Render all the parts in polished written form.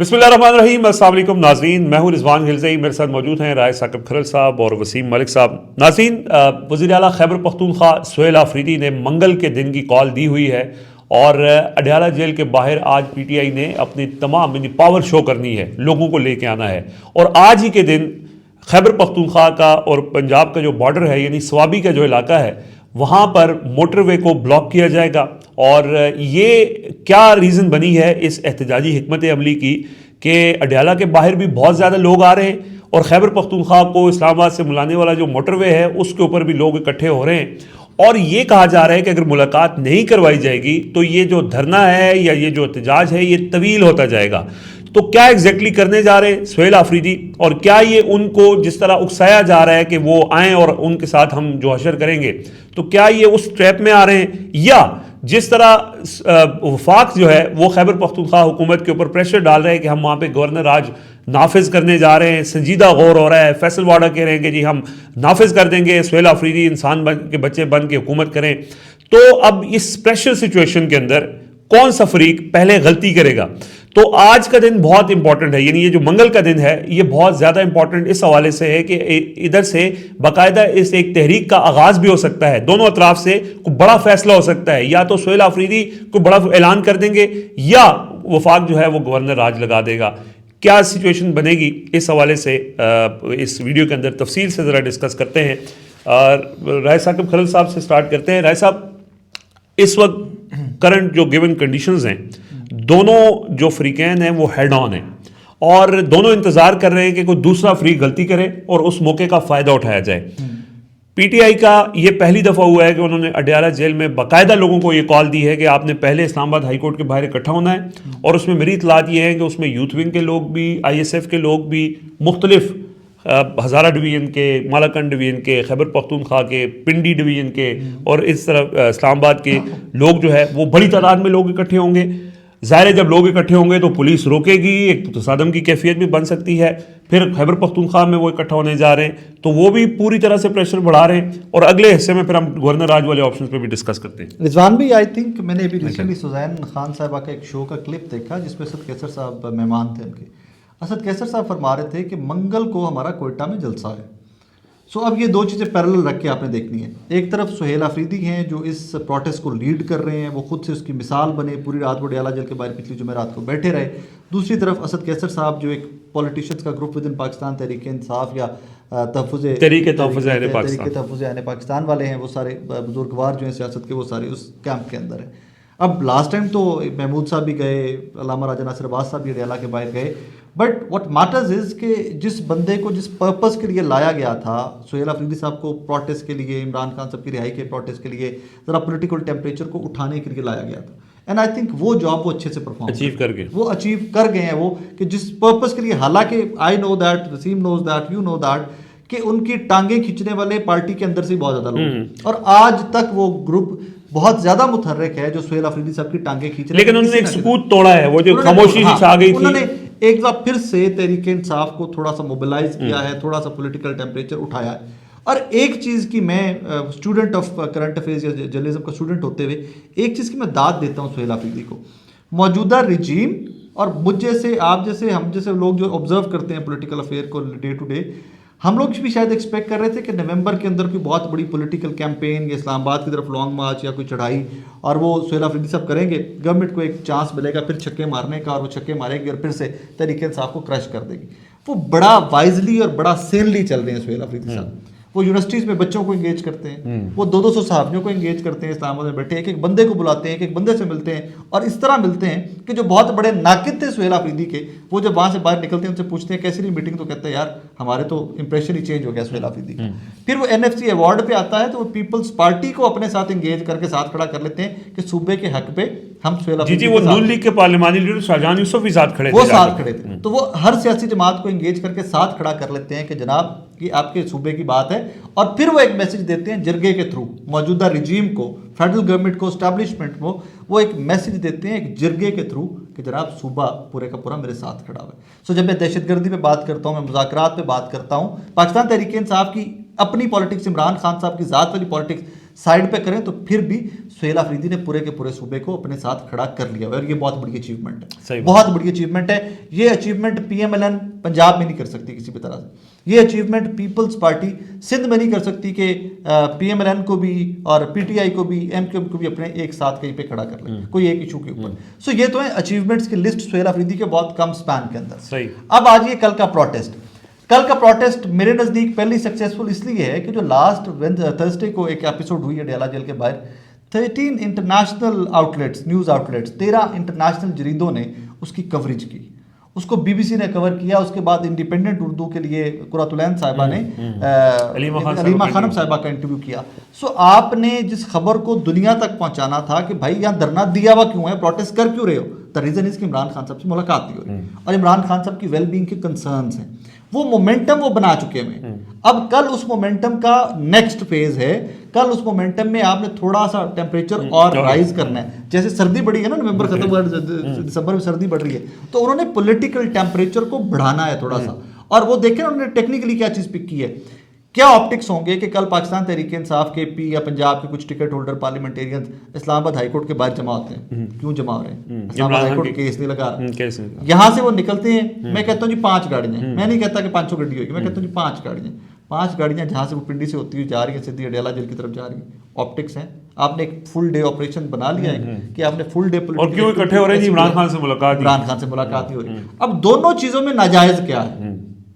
बिस्मिल्लाहिर्रहमानिर्रहीम। अस्सलाम वालेकुम नाज़रीन, मैं हूं रिजवान हिल्ज़ई। मेरे साथ मौजूद हैं राय साकिब खरल साहब और वसीम मलिक साहब। नाज़रीन, वज़ीर आला खैबर पख्तूनख्वा सुहेल आफरीदी ने मंगल के दिन की कॉल दी हुई है और अडयाला जेल के बाहर आज पीटीआई ने अपनी तमाम पावर शो करनी है, लोगों को लेके आना है। और आज ही के दिन खैबर पख्तूनख्वा का और पंजाब का जो बॉर्डर है यानी स्वाबी का जो इलाका है वहाँ पर मोटरवे को ब्लॉक किया जाएगा। और ये क्या रीज़न बनी है इस एहतजाजी हिकमत अमली की कि अडयाला के बाहर भी बहुत ज़्यादा लोग आ रहे हैं और खैबर पख्तूनख्वा को इस्लामाबाद से मिलाने वाला जो मोटरवे है उसके ऊपर भी लोग इकट्ठे हो रहे हैं। और ये कहा जा रहा है कि अगर मुलाकात नहीं करवाई जाएगी तो ये जो धरना है या ये जो एहतजाज है ये तवील होता जाएगा। तो क्या एग्जैक्टली करने जा रहे हैं सुहेल आफरीदी, और क्या ये उनको जिस तरह उकसाया जा रहा है कि वो आएँ और उनके साथ हम जो हशर करेंगे, तो क्या ये उस ट्रैप में आ रहे हैं, या जिस तरह वफाक जो है वो खैबर पख्तूनख्वा हुकूमत के ऊपर प्रेशर डाल रहे हैं कि हम वहाँ पे गवर्नर राज नाफिज करने जा रहे हैं, संजीदा गौर हो रहा है। फैसल वाडा कह रहे हैं कि जी हम नाफिज कर देंगे, सुहेल आफरीदी इंसान बन के बच्चे बन के हुकूमत करें। तो अब इस प्रेशर सिचुएशन के अंदर कौन सा फरीक पहले गलती करेगा? तो आज का दिन बहुत इंपॉर्टेंट है, यानी ये जो मंगल का दिन है ये बहुत ज़्यादा इंपॉर्टेंट इस हवाले से है कि इधर से बाकायदा इस एक तहरीक का आगाज़ भी हो सकता है। दोनों अतराफ से कोई बड़ा फैसला हो सकता है, या तो सुहेल आफरीदी कोई बड़ा ऐलान कर देंगे या वफाक जो है वो गवर्नर राज लगा देगा। क्या सिचुएशन बनेगी, इस हवाले से इस वीडियो के अंदर तफसील से ज़रा डिस्कस करते हैं। राय साकिब खरल साहब से स्टार्ट करते हैं। राय साहब, इस वक्त करंट जो गिवन कंडीशंस हैं, दोनों जो फ्रीकैन हैं वो हेड ऑन हैं और दोनों इंतज़ार कर रहे हैं कि कोई दूसरा फ्रीक गलती करे और उस मौके का फ़ायदा उठाया जाए। पीटीआई का ये पहली दफ़ा हुआ है कि उन्होंने अडयाला जेल में बाकायदा लोगों को ये कॉल दी है कि आपने पहले इस्लामाबाद हाई कोर्ट के बाहर इकट्ठा होना है। और उसमें मेरी इतलात ये है कि उसमें यूथ विंग के लोग भी, ISF के लोग भी, मुख्तलिफ हज़ारा डिवीज़न के, मालाकंड डिवीज़न के, खैबर पख्तूनख्वा के, पिंडी डिवीज़न के और इस तरह इस्लामाबाद के लोग जो है वो बड़ी तादाद में लोग इकट्ठे होंगे। ज़ाहिर है जब लोग इकट्ठे होंगे तो पुलिस रोकेगी, एक तसादम की कैफियत भी बन सकती है। फिर खैबर पख्तूनख्वा में वो इकट्ठा होने जा रहे हैं तो वो भी पूरी तरह से प्रेशर बढ़ा रहे हैं। और अगले हिस्से में फिर हम गवर्नर राज वाले ऑप्शन पे भी डिस्कस करते हैं। रिजवान भी, आई थिंक मैंने अभी रिसेंटली सुजैन खान साहबा का एक शो का क्लिप देखा जिसमें असद कैसर साहब मेहमान थे उनके। असद कैसर साहब फरमा रहे थे कि मंगल को हमारा कोयटा में जलसा है। सो अब ये दो चीज़ें पैरेलल रख के आपने देखनी है। एक तरफ सुहेल आफरीदी हैं जो इस प्रोटेस्ट को लीड कर रहे हैं, वो खुद से उसकी मिसाल बने, पूरी रात वो अडयाला जेल के बाहर पिछली जुमेरात को बैठे रहे। दूसरी तरफ असद कैसर साहब जो एक पॉलिटिशियंस का group with in Pakistan, Tehreek Insaf या तहफ़्फ़ुज़ आने पाकिस्तान वाले हैं, वो सारे बुजुर्गवार जो हैं सियासत के, वो सारे उस कैंप के अंदर हैं। अब लास्ट टाइम तो महमूद साहब भी गए, अल्लामा राजा नासिर अब्बास साहब भी अडयाला के बाहर गए, बट व्हाट मैटर्स इज़ कि जिस बंदे को जिस पर्पस के लिए लाया गया था, सुहेल आफरीदी साहब को प्रोटेस्ट के लिए, इमरान खान साहब की रिहाई के प्रोटेस्ट के लिए, ज़रा पॉलिटिकल टेम्परेचर को उठाने के लिए लाया गया था। एंड आई थिंक वो जॉब वो अच्छे से परफॉर्म अचीव कर गए हैं वो, कि जिस पर्पस के लिए, हालांकि I know that, Wasim knows that, you know that, कि उनकी टांगें खींचने वाले पार्टी के अंदर से बहुत ज़्यादा लोग हैं और आज तक वो ग्रुप बहुत ज्यादा मुतहर्रिक है जो सुहेल आफरीदी साहब की टांगें खींच रहे हैं। लेकिन उन्होंने एक सुकूत तोड़ा है, वो जो खामोशी छा गई थी, उन्होंने एक बार फिर से तहरीक इंसाफ को थोड़ा सा मोबिलाइज किया है, थोड़ा सा पॉलिटिकल टेम्परेचर उठाया है। और एक चीज़ की मैं स्टूडेंट ऑफ करंट अफेयर्स या जर्नलिज्म का स्टूडेंट होते हुए एक चीज़ की मैं दाद देता हूँ सुहेल आफरीदी को। मौजूदा रिजीम और मुझ जैसे, आप जैसे, हम जैसे लोग जो ऑब्जर्व करते हैं पॉलिटिकल अफेयर को डे टू डे, हम लोग भी शायद एक्सपेक्ट कर रहे थे कि नवंबर के अंदर कोई बहुत बड़ी पॉलिटिकल कैंपेन या इस्लामाबाद की तरफ लॉन्ग मार्च या कोई चढ़ाई, और वो सुहेल आफरीदी साहब करेंगे, गवर्नमेंट को एक चांस मिलेगा फिर छक्के मारने का, और वो छक्के मारेंगे और फिर से तहरीक इंसाफ को क्रश कर देगी। वो बड़ा वाइजली और बड़ा सेनली चल रहे हैं सुहेल आफरीदी साहब। वो यूनिवर्सिटीज़ में बच्चों को इंगेज करते हैं, वो 200 सहाफ़ियों को इंगेज करते हैं, इस्लामाबाद में बैठे एक एक बंदे को बुलाते हैं, एक एक बंदे से मिलते हैं, और इस तरह मिलते हैं कि जो बहुत बड़े नाकिद थे सुहेल आफरीदी के, वो जब वहाँ से बाहर निकलते हैं उनसे पूछते हैं कैसी रही मीटिंग, तो कहते हैं यार हमारे तो इंप्रेशन ही चेंज हो गया सुहेल आफरीदी का। फिर वो NFC अवार्ड पे आता है तो वो पीपल्स पार्टी को अपने साथ इंगेज करके साथ खड़ा कर लेते हैं कि सूबे के हक पे हम सुहेल आफरीदी, वो नून लीग के पार्लिमानी लीडर शाहजहां यूसुफ भी साथ खड़े थे, वो साथ खड़े थे। तो वो हर सियासी जमात को इंगेज करके साथ खड़ा कर लेते हैं कि जनाब कि आपके सूबे की बात है, और फिर वो एक मैसेज देते हैं जिरगे के थ्रू मौजूदा रिजीम को, फेडरल गवर्नमेंट को, एस्टैब्लिशमेंट को, वो एक मैसेज देते हैं एक जिरगे के थ्रू कि जनाब सूबा पूरे का पूरा मेरे साथ खड़ा हुआ है। सो जब मैं दहशतगर्दी पे बात करता हूँ, मैं मुज़ाकरात पे बात करता हूँ, पाकिस्तान तहरीक इंसाफ की अपनी पॉलिटिक्स, इमरान खान साहब की ज़ात वाली पॉलिटिक्स, साइड पे करें तो फिर भी सुहेल अफरीदी ने पूरे के पूरे सूबे को अपने साथ खड़ा कर लिया और ये बहुत बड़ी अचीवमेंट है, बहुत बड़ी अचीवमेंट है। ये अचीवमेंट PMLN पंजाब में नहीं कर सकती किसी भी तरह से, ये अचीवमेंट पीपल्स पार्टी सिंध में नहीं कर सकती कि PMLN को भी और PTI को भी MQM को भी अपने एक साथ कहीं पे खड़ा कर ले कोई एक इशू के ऊपर। सो ये तो है अचीवमेंट्स की लिस्ट सुहेल अफरीदी के बहुत कम स्पैन के अंदर। अब आज ये कल का प्रोटेस्ट, कल का प्रोटेस्ट मेरे नज़दीक पहले सक्सेसफुल इसलिए है कि जो लास्ट थर्सडे को एक एपिसोड हुई है अडयाला जेल के बाहर, 13 international outlets, news outlets, 13 international जरीदों ने उसकी कवरेज की, उसको BBC ने कवर किया। उसके बाद इंडिपेंडेंट उर्दू के लिए कुरातुलैन साहिबा ने अलीमा खानम साहिबा का इंटरव्यू किया। सो आपने जिस खबर को दुनिया तक पहुंचाना था कि भाई यहाँ धरना दिया हुआ क्यों है, प्रोटेस्ट कर क्यों रहे हो, द रीजन इज कि इमरान खान साहब से मुलाकात नहीं हो रही और इमरान खान साहब की वेलबींग के कंसर्न्स हैं, वो मोमेंटम वो बना चुके हैं। अब कल उस मोमेंटम का नेक्स्ट फेज है, कल उस मोमेंटम में आपने थोड़ा सा टेम्परेचर और राइज करना है। जैसे सर्दी बढ़ी है ना, नवंबर खत्म हुआ, दिसंबर में सर्दी बढ़ रही है, तो उन्होंने पॉलिटिकल टेम्परेचर को बढ़ाना है थोड़ा सा। और वो देखें उन्होंने टेक्निकली क्या चीज़ पिक की है, क्या ऑप्टिक्स होंगे कि कल पाकिस्तान तहरीक इंसाफ के पी या पंजाब के कुछ ticket holder parliamentarian Islamabad high court के बाहर जमा होते हैं। क्यों जमा हो रहे हैं? इस्लामाबाद हाईकोर्ट केस नहीं लगा रहा, यहाँ से वो निकलते हैं। मैं कहता हूँ जी 5 गाड़ियाँ, मैं नहीं कहता कि 500 गड्डी होगी, मैं कहता हूँ जी 5 गाड़ियाँ जहाँ से वो पिंडी से होती हुई जा रही है सीधी अडयाला जेल की तरफ जा रही है। ऑप्टिक्स हैं, आपने एक फुल डे ऑपरेशन बना लिया है कि आपने फुल डे और क्यों इकट्ठे हो रहे हैं? इमरान खान से मुलाकात ही हो रही है। अब दोनों चीजों में नाजायज क्या है,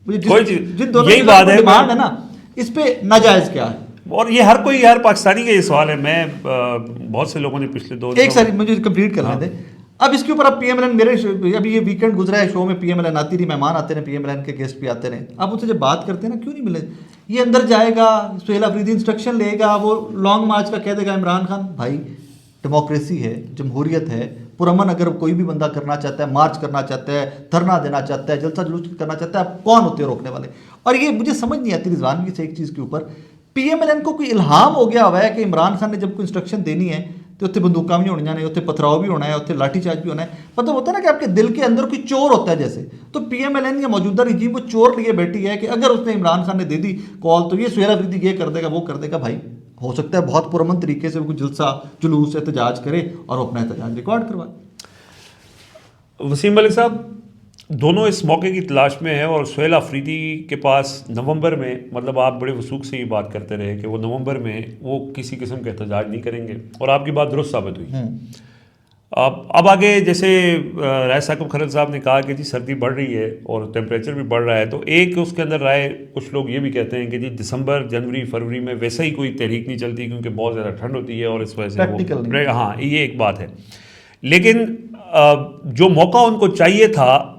जिन दोनों डिमांड है ना, इस पे नाजायज क्या है? और ये हर कोई, यार पाकिस्तानी का ये सवाल है। मैं बहुत से लोगों ने पिछले 2 एक सारी मुझे कंप्लीट करने दें। अब इसके ऊपर अब PMLN मेरे अभी ये वीकेंड गुजरा है, शो में PMLN आती रही, मेहमान आते रहे, PMLN के गेस्ट भी आते रहे। अब उनसे जब बात करते हैं ना, क्यों नहीं मिले, ये अंदर जाएगा, सुहेल अफरीदी इंस्ट्रक्शन लेगा, वो लॉन्ग मार्च का कह देगा इमरान खान। भाई डेमोक्रेसी है, जमहूरियत है, पुरअमन अगर कोई भी बंदा करना चाहता है, मार्च करना चाहता है, धरना देना चाहता है, जलसा जुलूस करना चाहता है, आप कौन होते हैं रोकने वाले? और ये मुझे समझ नहीं आती रिजवान की से एक चीज़ के ऊपर, PMLN को कोई इल्हाम हो गया हुआ है कि इमरान खान ने जब कोई इंस्ट्रक्शन देनी है तो उत्थे बंदूकां भी होनी ने, उत्थे पथराव भी होना है, उत्थे लाठीचार्ज भी होना है। मतलब होता है ना कि आपके दिल के अंदर कोई चोर होता है जैसे, तो PMLN या मौजूदा रिजीम वो चोर लिए बैठी है कि अगर उसने इमरान खान ने दे दी कॉल तो ये सुहेल अफरीदी ये कर देगा, वो कर देगा। भाई हो सकता है बहुत पुरअमन तरीके से वो कोई जलसा जुलूस एहतजाज करे और अपना एहतजाज रिकॉर्ड करवाए। वसीम मलिक साहब, दोनों इस मौके की तलाश में है और सुहेल अफरीदी के पास नवंबर में, मतलब आप बड़े वसूख से ये बात करते रहे कि वो नवंबर में वो किसी किस्म का एहतजाज नहीं करेंगे और आपकी बात दुरुस्त साबित हुई। अब आगे जैसे राय साकब खरल साहब ने कहा कि जी सर्दी बढ़ रही है और टेम्परेचर भी बढ़ रहा है, तो एक उसके अंदर राय कुछ लोग ये भी कहते हैं कि जी दिसंबर, जनवरी, फरवरी में वैसे ही कोई तहरीक नहीं चलती क्योंकि बहुत ज़्यादा ठंड होती है और इस वजह से हाँ, ये एक बात है। लेकिन जो मौका उनको चाहिए था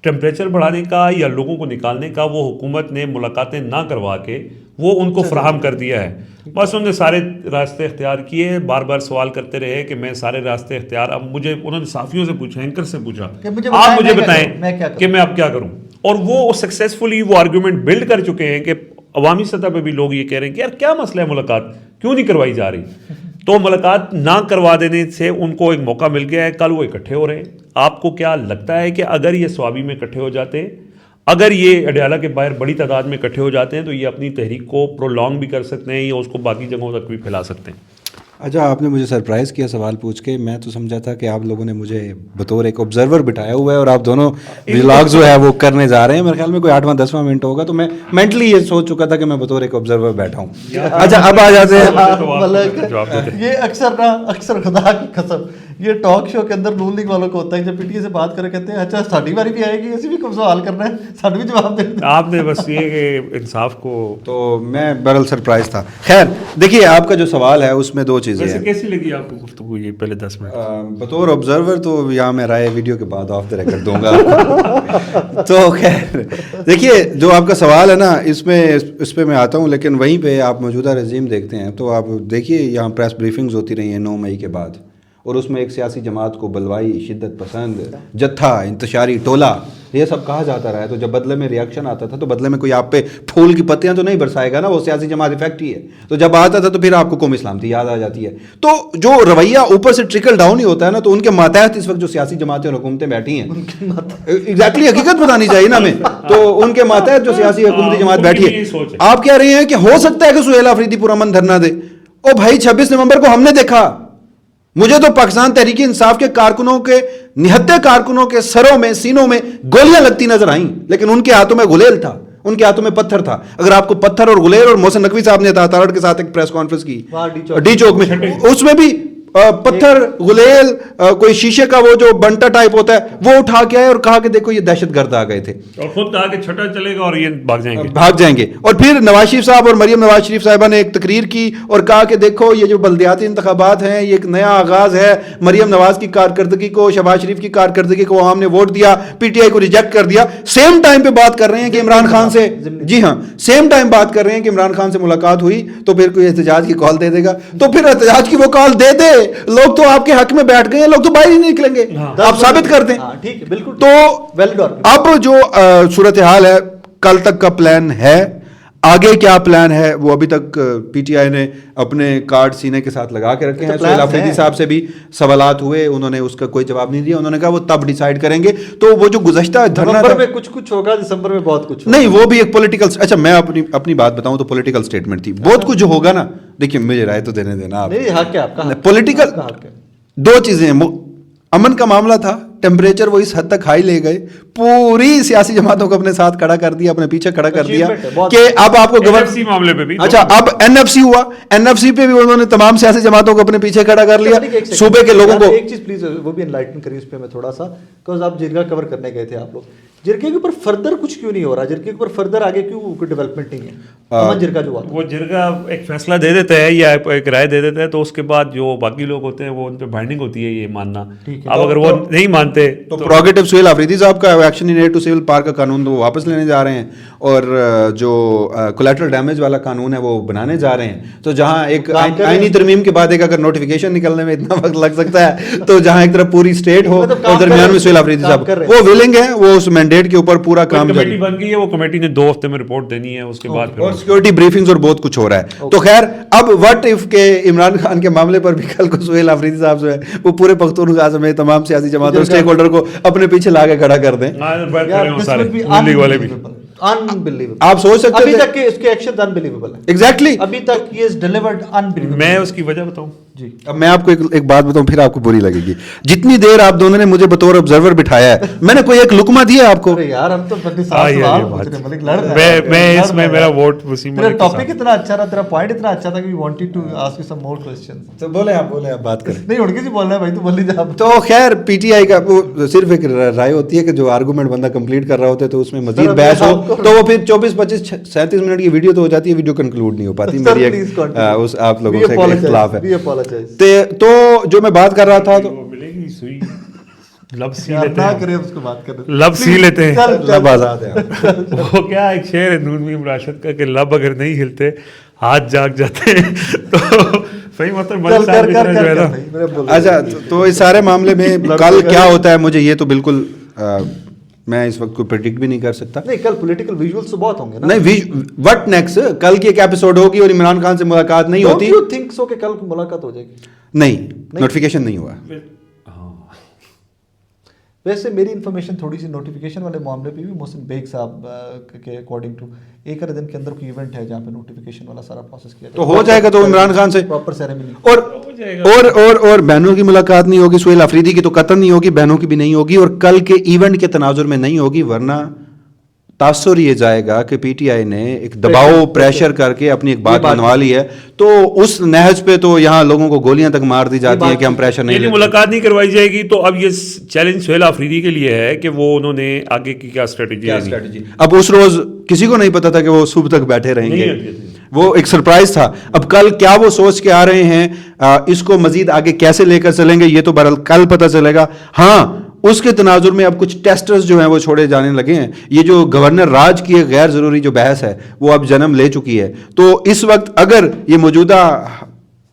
टेम्परेचर बढ़ाने का या लोगों को निकालने का, वो हुकूमत ने मुलाकातें ना करवा के वो उनको फराहम कर दिया है। बस उन्होंने सारे रास्ते इख्तियार किए, बार बार सवाल करते रहे कि मैं सारे रास्ते इख्तियार, अब मुझे उन्होंने साफियों से पूछा, एंकर से पूछा, आप मुझे बताएं कि मैं अब क्या करूं, और वो सक्सेसफुली वो आर्गूमेंट बिल्ड कर चुके हैं कि अवामी सतह पर भी लोग ये कह रहे हैं कि यार क्या मसला है, मुलाकात क्यों नहीं करवाई जा रही। तो मुलाकात ना करवा देने से उनको एक मौका मिल गया है, कल वो इकट्ठे हो रहे हैं। आपको क्या लगता है कि अगर ये स्वाबी में इकट्ठे हो जाते हैं, अगर ये अडयाला के बाहर बड़ी तादाद में इकट्ठे हो जाते हैं, तो ये अपनी तहरीक को प्रोलॉन्ग भी कर सकते हैं या उसको बाकी जगहों तक भी फैला सकते हैं? अच्छा, आपने मुझे सरप्राइज़ किया सवाल पूछ के। मैं तो समझा था कि आप लोगों ने मुझे बतौर एक ऑब्जर्वर बिठाया हुआ है और आप दोनों व्लॉग जो है वो करने जा रहे हैं। मेरे ख्याल में कोई 8वां 10वां मिनट होगा, तो मैं मेंटली ये सोच चुका था कि मैं बतौर एक ऑब्जर्वर बैठा हूँ। अच्छा, अब आ जाते हैं। ये अक्सर खुदा की कसम ये टॉक शो के अंदर नून लीग वालों को होता है, जब पीटीए से बात करे कहते हैं अच्छा साड़ी बारी भी आएगी, ऐसी भी सवाल करना है, साड़ी भी जवाब देना। आपने बस ये कि इंसाफ को, तो मैं बरल सरप्राइज था। खैर देखिए, आपका जो सवाल है उसमें 2 चीज़ें हैं। कैसी लगी आपको गुफ्तगू ये पहले 10 मिनट? बतौर ऑब्जर्वर तो यहाँ मैं राय वीडियो के बाद ऑफ द रिकॉर्ड दूंगा। तो खैर देखिए, जो आपका सवाल है ना, इस पे मैं आता हूँ, लेकिन वहीं पे आप मौजूदा रजीम देखते हैं तो आप देखिए यहाँ प्रेस ब्रीफिंग्स होती रही हैं 9 मई के बाद, और उसमें एक सियासी जमात को बलवाई, शिद्दत पसंद, जत्था, इंतशारी टोला, ये सब कहा जाता रहा है। तो जब बदले में रिएक्शन आता था तो बदले में कोई आप पे फूल की पत्तियां तो नहीं बरसाएगा ना, वो सियासी जमात इफेक्ट ही है। तो जब आता था तो फिर आपको कौम इस्लामती याद आ जाती है। तो जो रवैया ऊपर से ट्रिकल डाउन ही होता है ना, तो उनके मातहत इस वक्त जो सियासी जमातें और हुकूमतें बैठी हैं, एग्जैक्टली हकीकत बतानी चाहिए ना हमें, तो उनके मातहत जो सियासी हुकूमती जमात बैठी है, आप कह रहे हैं कि हो सकता है कि सुहेल अफरीदी पुरअमन धरना दे, ओ भाई 26 नवंबर को हमने देखा, मुझे तो पाकिस्तान तहरीक इंसाफ के कारकुनों के, निहत्ते कारकुनों के सरों में, सीनों में गोलियां लगती नजर आईं, लेकिन उनके हाथों में गुलेल था, उनके हाथों में पत्थर था। अगर आपको पत्थर और गुलेल, और मोहसिन नकवी साहब ने तारड़ के साथ एक प्रेस कॉन्फ्रेंस की डी चौक में, उसमें भी पत्थर, गुलेल, कोई शीशे का वो जो बंटा टाइप होता है वो उठा के आए और कहा कि देखो ये दहशतगर्द आ गए थे, और खुद कहा कि छठा चलेगा और ये भाग जाएंगे। और फिर नवाज शरीफ साहब और मरियम नवाज शरीफ साहिबा ने एक तकरीर की और कहा कि देखो ये जो बल्दियाती इंतखाबात हैं ये एक नया आगाज है, मरियम नवाज की कारकर्दगी को, शहबाज शरीफ की कारकर्दगी को आवाम ने वोट दिया, पीटीआई को रिजेक्ट कर दिया। सेम टाइम पे बात कर रहे हैं कि इमरान खान से, जी हाँ, सेम टाइम बात कर रहे हैं कि इमरान खान से मुलाकात हुई तो फिर कोई एहतजाज की कॉल दे देगा, तो फिर एहतजाज की वो कॉल दे दे, लोग तो आपके हक में बैठ गए, लोग तो बाहर ही नहीं निकलेंगे। आप साबित कर दें। ठीक है, बिल्कुल। तो अब जो सूरत हाल है, कल तक का प्लान है, आगे क्या प्लान है वो अभी तक पीटीआई ने अपने कार्ड सीने के साथ लगा के रखे हैं। सोहेल अफरीदी साहब से भी सवालात हुए, उन्होंने उसका कोई जवाब नहीं दिया, उन्होंने कहा वो तब डिसाइड करेंगे। तो वो जो गुज़श्ता धरना नवंबर में कुछ होगा, दिसंबर में बहुत कुछ नहीं, वो भी एक पॉलिटिकल, अच्छा मैं अपनी बात बताऊं तो पॉलिटिकल स्टेटमेंट थी। बहुत कुछ जो होगा ना, देखिए मुझे राय तो देने देना आप, नहीं, हक है आपका, पॉलिटिकल दो चीजें, अमन का मामला था, टेम्परेचर वो इस हद तक हाई ले गए, पूरी सियासी जमातों को अपने साथ खड़ा कर दिया, अपने पीछे खड़ा कर दिया कि अब आपको एनएफसी मामले पे भी, अच्छा अब एनएफसी हुआ, एनएफसी पे भी उन्होंने तमाम सियासी जमातों को अपने पीछे खड़ा कर लिया, सूबे के लोगों को। एक चीज प्लीज वो भी एनलाइटन करिए इस पे मैं थोड़ा सा, बिकॉज आप जिरगा कवर करने गए थे आप लोग, जिरगे के ऊपर फर्दर कुछ क्यों नहीं हो रहा, जिरगे के ऊपर फर्दर आगे क्यों कोई डेवलपमेंट नहीं है? अमन जिरगा जो हुआ वो जिरगा एक फैसला दे देते हैं या एक राय दे देते हैं, तो उसके बाद जो बाकी लोग होते हैं वो उन पे बाइंडिंग होती है ये मानना। अब अगर वो नहीं मानते तो प्रोगेटिव सोहेल अफरीदी साहब का action in aid to civil park का कानून तो वो वापस लेने जा रहे हैं, और जो कोलैटरल डैमेज वाला कानून है वो बनाने जा रहे हैं। तो जहां एक आईनी तरमीम के बाद एक अगर नोटिफिकेशन निकलने में इतना वक्त लग सकता है, तो जहां एक तरफ पूरी स्टेट हो और दरमियान में सोहेल अफरीदी साहब वो विलिंग है, वो उस मैंडेट के ऊपर पूरा काम कमेटी बन गई है, वो कमेटी ने 2 हफ्ते में रिपोर्ट देनी है, उसके बाद और सिक्योरिटी ब्रीफिंग्स और बहुत कुछ हो रहा है। तो खैर अब व्हाट इफ के इमरान खान के मामले पर भी कल को सोहेल अफरीदी साहब जो है वो पूरे पख्तूनख्वा समेत तमाम सियासी जमातों स्टेक होल्डर को अपने पीछे ला के खड़ा कर दें। आप सोच सकते अभी तक के इसके एक्शन अनबिलीवेबल है। एग्जैक्टली, अभी तक ही इज डिलीवर्ड अनबिलीवेबल। मैं उसकी वजह बताऊं जी, अब मैं आपको एक बात बताऊं, फिर आपको बुरी लगेगी। जितनी देर आप दोनों ने मुझे बतौर ऑब्जर्वर बिठाया है, मैंने कोई एक लुकमा दिया आपको? अरे यार हम तो बंदे साथ सवाल पूछ रहे, मलिक लड़ रहा है। मैं इसमें मेरा वोट वसीम तेरा मलिक के टॉपिक इतना अच्छा था, तेरा पॉइंट इतना अच्छा था कि we wanted to ask you some more questions. तो बोले आप बात करें। नहीं उनके से बोलना है भाई, तू बोल नहीं जा। तो खैर पीटीआई का वो सिर्फ एक राय होती है कि जो आर्गुमेंट बंदा कंप्लीट कर रहा होता है तो उसमें मजीद बहस हो तो वो फिर 24, 25, 37 मिनट की वीडियो तो हो जाती है, वीडियो कंक्लूड नहीं हो पाती। मेरी एक उस आप लोगों से इख्तिलाफ है। तो जो मैं बात कर रहा था, तो मिलेगी सुई लब सी लेते ना हैं, करे उसको बात कर, लब सी लेते हैं, लब आजाद है। वो क्या एक शेर है नून मीम राशिद का कि लब अगर नहीं हिलते हाथ जाग जाते हैं। तो सही मतलब मलिक साहब जो है ना, अच्छा तो इस सारे मामले में कल क्या होता है मुझे ये तो बिल्कुल मैं इस वक्त को प्रेडिक्ट भी नहीं कर सकता। नहीं कल पॉलिटिकल विजुअल्स तो बहुत होंगे ना। नहीं, व्हाट नेक्स्ट, कल की एक एपिसोड होगी और इमरान खान से मुलाकात नहीं होती। डोंट यू थिंक सो कि कल मुलाकात हो जाएगी? नहीं, नोटिफिकेशन नहीं हुआ। वैसे मेरी इन्फॉर्मेशन थोड़ी सी नोटिफिकेशन वाले मामले पे भी मोहसिन बेग साहब के अकॉर्डिंग टू एक आधे दिन के अंदर कोई इवेंट है जहाँ पे नोटिफिकेशन वाला सारा प्रोसेस किया तो हो जाएगा। तो इमरान खान से प्रॉपर सेरेमनी और बहनों की मुलाकात नहीं होगी, सोहेल अफरीदी की तो कतई नहीं होगी, बहनों की भी नहीं होगी, और कल के इवेंट के तनाजुर में नहीं होगी। वरना तासुर ये जाएगा कि पीटीआई ने एक दबाव प्रेशर करके अपनी एक बात बनवा ली है, तो उस नहज पे तो यहाँ लोगों को गोलियां तक मार दी जाती हैं कि हम प्रेशर नहीं लेते। मुलाकात नहीं करवाई जाएगी। तो अब ये चैलेंज सोहेल अफरीदी के लिए है कि वो उन्होंने आगे की क्या स्ट्रेटेजी है। अब उस रोज किसी को नहीं पता था कि वो सुबह तक बैठे रहेंगे, वो एक सरप्राइज था। अब कल क्या वो सोच के आ रहे हैं, इसको मजीद आगे कैसे लेकर चलेंगे, ये तो बहरहाल कल पता चलेगा। हाँ, उसके तनाजुर में अब कुछ टेस्टर्स जो हैं वो छोड़े जाने लगे हैं। ये जो गवर्नर राज की एक गैर ज़रूरी जो बहस है वो अब जन्म ले चुकी है। तो इस वक्त अगर ये मौजूदा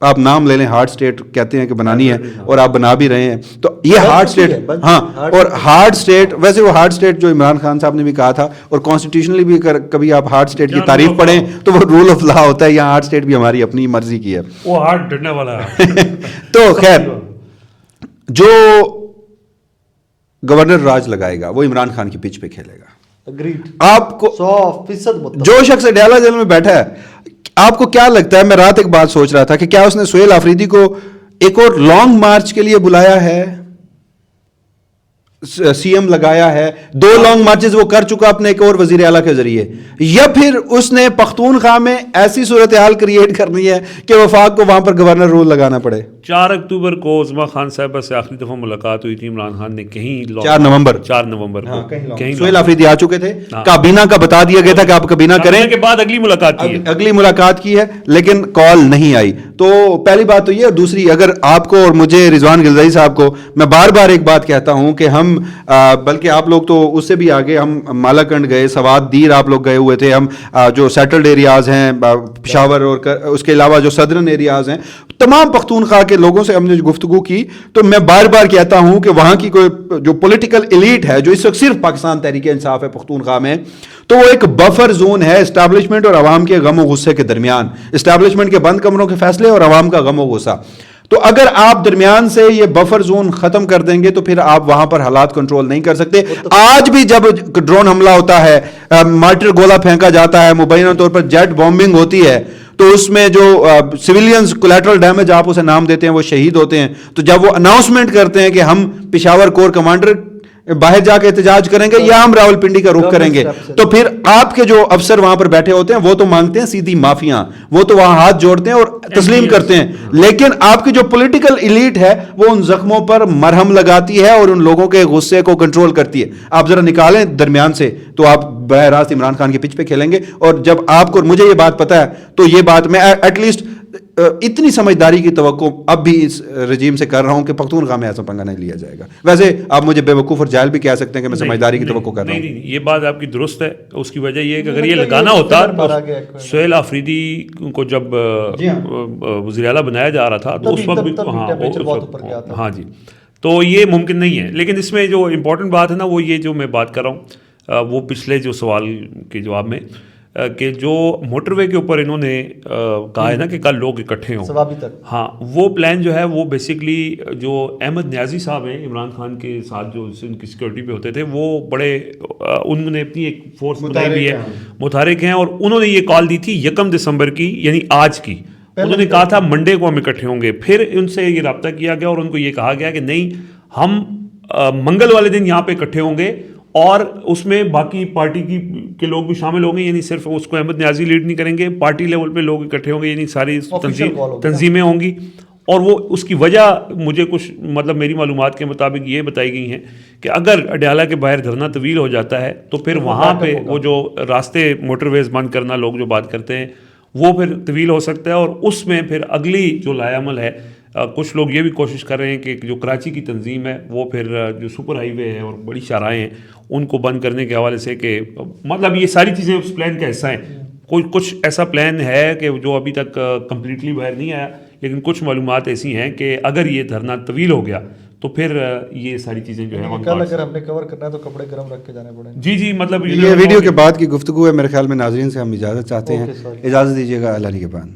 आप नाम ले लें, हार्ड स्टेट कहते हैं कि बनानी है और आप बना भी रहे हैं, तो ये हार्ड स्टेट, हाँ, और हार्ड स्टेट, वैसे वो हार्ड स्टेट जो इमरान खान साहब ने भी कहा था, और कॉन्स्टिट्यूशनली भी कभी आप हार्ड स्टेट की तारीफ पढ़ें तो वो रूल ऑफ लॉ होता है। यहाँ हार्ड स्टेट भी हमारी अपनी मर्जी की है, वो हार्ड डरने वाला है। तो खैर जो गवर्नर राज लगाएगा वो इमरान खान की पिच पे खेलेगा। Agreed. आपको 100% मुत्तफ़िक़। जो शख्स अडयाला जेल में बैठा है, आपको क्या लगता है, मैं रात एक बात सोच रहा था कि क्या उसने सुहेल आफरीदी को एक और लॉन्ग मार्च के लिए बुलाया है, सीएम लगाया है, 2 लॉन्ग मार्चेस वो कर चुका अपने एक और वजीर आला के जरिए, या फिर उसने पख्तूनख्वा में ऐसी सूरत हाल क्रिएट करनी है कि वफाक को वहां पर गवर्नर रूल लगाना पड़े? 4 अक्टूबर को उज़मा खान साहिबा से आखिरी दफ़ा मुलाकात हुई थी इमरान खान ने कहीं 4 नवंबर 4 नवंबर को कहीं सुहेल आफरीदी आ चुके थे, काबीना का बता दिया गया था कि आप काबीना करें, के बाद अगली मुलाकात की है। अगली मुलाकात की है, लेकिन कॉल नहीं आई। तो पहली बात तो ये, और दूसरी, अगर आपको और मुझे, रिजवान गिलज़ाई साहब को, मैं बार बार एक बात कहता हूं कि हम बल्कि आप लोग तो उससे भी आगे, हम मालाकंड गए, सवाद दीर आप लोग गए हुए थे, हम जो सेटल्ड एरियाज हैं पेशावर और उसके अलावा जो सदर्न एरियाज हैं, तमाम पख्तूनख्वा के लोगों से हमने गुफ्तगू की। तो मैं बार बार कहता हूं कि वहां की कोई जो पॉलिटिकल एलीट है, जो इस वक्त सिर्फ पाकिस्तान तहरीक इंसाफ है पख्तूनख्वा में, तो वो एक बफर जोन है एस्टैब्लिशमेंट और अवाम के गम और गुस्से के दरमियान, एस्टैब्लिशमेंट के बंद कमरों के फैसले और अवाम का गम और गुस्सा। तो अगर आप दरमियान से ये बफर जोन खत्म कर देंगे तो फिर आप वहां पर हालात कंट्रोल नहीं कर सकते। आज भी जब ड्रोन हमला होता है, मार्टर गोला फेंका जाता है, मुबैना तौर पर जेट बॉम्बिंग होती है, तो उसमें जो सिविलियंस कोलैटरल डैमेज आप उसे नाम देते हैं, वो शहीद होते हैं। तो जब वो अनाउंसमेंट करते हैं कि हम पेशावर कोर कमांडर बाहर जाके एहतजाज करेंगे या हम रावलपिंडी का रुख करेंगे, तो फिर आपके जो अफसर वहां पर बैठे होते हैं वो तो मांगते हैं सीधी माफिया, वो तो वहां हाथ जोड़ते हैं और तस्लीम करते हैं, लेकिन आपकी जो पॉलिटिकल एलीट है वो उन जख्मों पर मरहम लगाती है और उन लोगों के गुस्से को कंट्रोल करती है। आप जरा निकालें दरमियान से, तो आप बराह रास्त इमरान खान के पिच पे खेलेंगे। और जब आपको और मुझे ये बात पता है, तो ये बात मैं एटलीस्ट इतनी समझदारी की तवक्को अब भी इस रजीम से कर रहा हूं कि पख्तूनख्वा में ऐसा पंगा नहीं लिया जाएगा। वैसे आप मुझे बेवकूफ़ और जाहिल भी कह सकते हैं कि मैं समझदारी की तवक्को कर रहा हूं। नहीं, ये बात आपकी दुरुस्त है। उसकी वजह ये है कि अगर ये लगाना होता तो सुहेल आफरीदी को जब वज़ीर आला बनाया जा रहा था तो उस वक्त भी हाँ जी, तो ये मुमकिन नहीं है। लेकिन इसमें जो इम्पोर्टेंट बात है ना, वो ये जो मैं बात कर रहा हूँ, वो पिछले जो सवाल के जवाब में कि जो मोटरवे के ऊपर इन्होंने कहा है ना कि कल लोग इकट्ठे हों, हाँ, वो प्लान जो है वो बेसिकली जो अहमद न्याजी साहब हैं इमरान खान के साथ जो उनकी सिक्योरिटी पे होते थे, वो बड़े उन्होंने अपनी एक फोर्स बनाई हुई है, मुतारिक हैं, और उन्होंने ये कॉल दी थी 1 दिसंबर की, यानी आज की। उन्होंने कहा था मंडे को हम इकट्ठे होंगे। फिर उनसे ये रब्ता किया गया और उनको ये कहा गया कि नहीं, हम मंगल वाले दिन यहाँ पे इकट्ठे होंगे और उसमें बाकी पार्टी के लोग भी शामिल होंगे, यानी सिर्फ उसको अहमद न्याजी लीड नहीं करेंगे, पार्टी लेवल पे लोग इकट्ठे होंगे, यानी सारी तंजीमें होंगी। और वो उसकी वजह मुझे कुछ मतलब मेरी मालूमात के मुताबिक ये बताई गई हैं कि अगर अडयाला के बाहर धरना तवील हो जाता है तो फिर वहाँ पे वो जो रास्ते मोटरवेज बंद करना लोग जो बात करते हैं वो फिर तवील हो सकता है, और उसमें फिर अगली जो लायामल है, कुछ लोग ये भी कोशिश कर रहे हैं कि जो कराची की तंजीम है वो फिर जो सुपर हाईवे है और बड़ी शाहराहें हैं उनको बंद करने के हवाले से, कि मतलब ये सारी चीज़ें उस प्लान का हिस्सा हैं। कोई कुछ ऐसा प्लान है कि जो अभी तक कंप्लीटली बाहर नहीं आया, लेकिन कुछ मालूमात ऐसी हैं कि अगर ये धरना तवील हो गया तो फिर ये सारी चीज़ें जो है कल अगर हमने कवर करना है तो कपड़े गर्म रख के जाने पड़ेंगे। जी जी, मतलब ये वीडियो के बाद की गुफ्तगू है, मेरे ख्याल में नाज़रीन से हम इजाज़त चाहते हैं। इजाज़त दीजिएगा, अल्लाह के बाद।